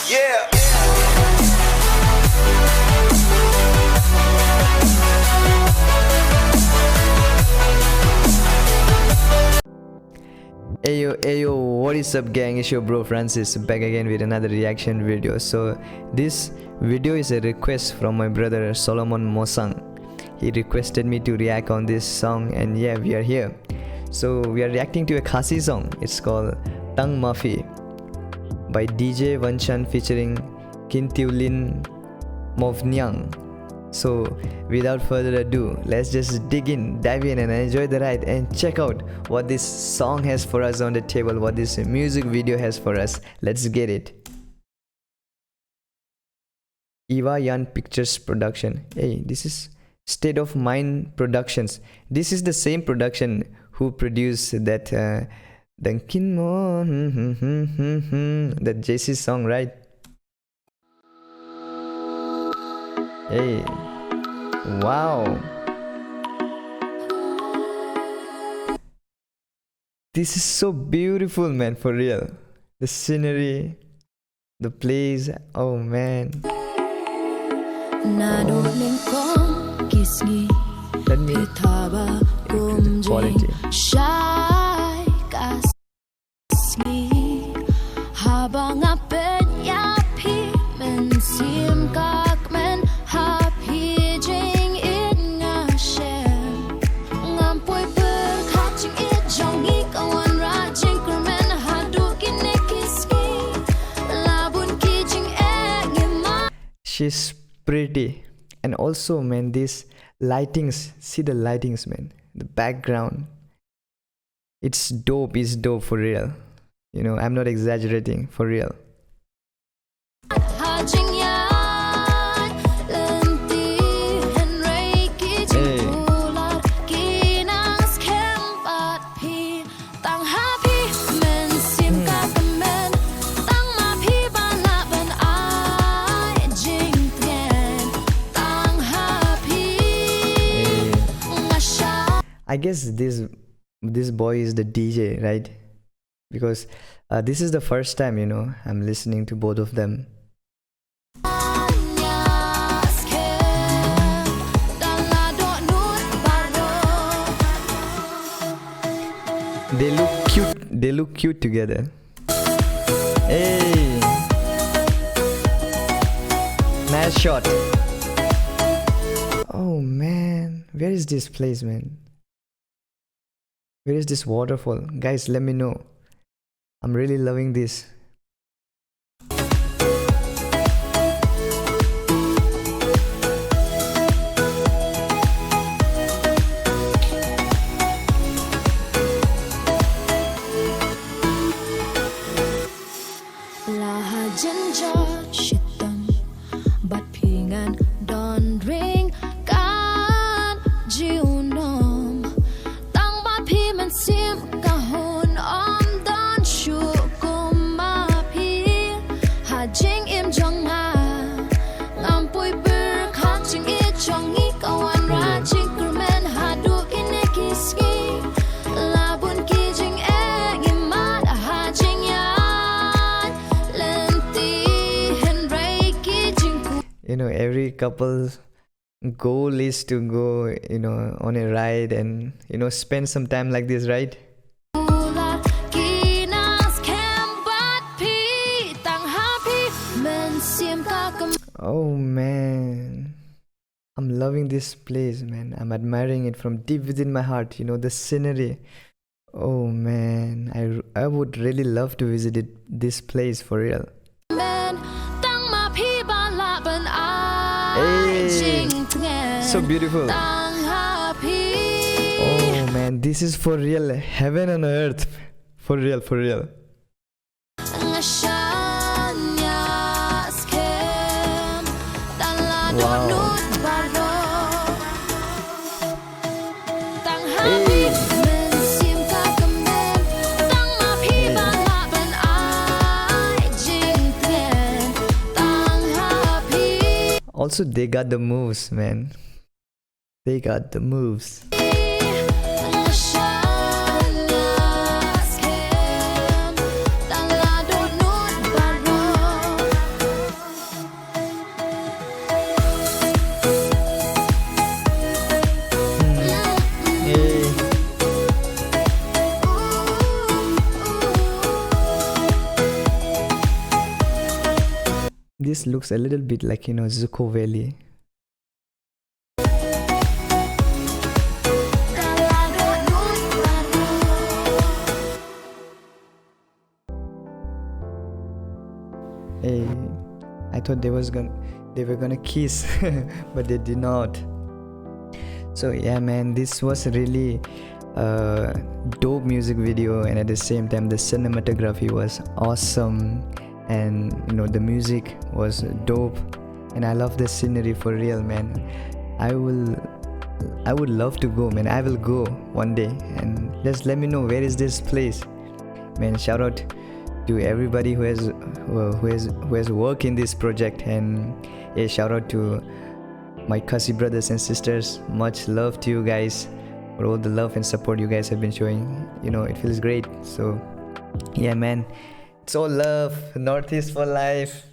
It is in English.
Yeah. Ayo, what is up gang, it's your bro Francis back again with another reaction video. So this video is a request from my brother Solomon Mosang. He requested me to react on this song and yeah, we are here. So we are reacting to a Khasi song. It's called Tang Maafi by DJ Vanchan featuring Kintiulin Movnyang. So without further ado, let's just dive in and enjoy the ride and check out what this song has for us on the table, what this music video has for us. Let's get it. Eva Yan Pictures production. Hey, this is State of Mind Productions. This is the same production who produced that Dunkin Mo that JC song, right? Hey, wow, this is so beautiful, man, for real. The scenery, the place, oh man. Let me the quality. She's pretty, and also man, these lightings, see the lightings, man, the background, it's dope for real, you know, I'm not exaggerating, for real. I guess this boy is the DJ, right? Because this is the first time, you know, I'm listening to both of them. They look cute together. Hey, nice shot. Oh man, where is this place, man? Where is this waterfall? Guys, let me know. I'm really loving this. You know, every couple's goal is to go, you know, on a ride and, you know, spend some time like this, right? Oh man, I'm loving this place, man. I'm admiring it from deep within my heart, you know, the scenery. Oh man, I would really love to visit this place for real. Hey, so beautiful. Oh man, this is for real, heaven on earth, for real, for real. Wow. Hey. Also, they got the moves, man. They got the moves. this looks a little bit like, Zuko Valley. Hey, I thought they were gonna kiss, but they did not. So yeah, man, this was really a dope music video, and at the same time the cinematography was awesome, and the music was dope, and I love the scenery for real, man. I would love to go, man. I will go one day, and just let me know where is this place, man. Shout out to everybody who has worked in this project, and a shout out to my Kasi brothers and sisters. Much love to you guys for all the love and support you guys have been showing. It feels great. So yeah, man, it's all love. Northeast for life.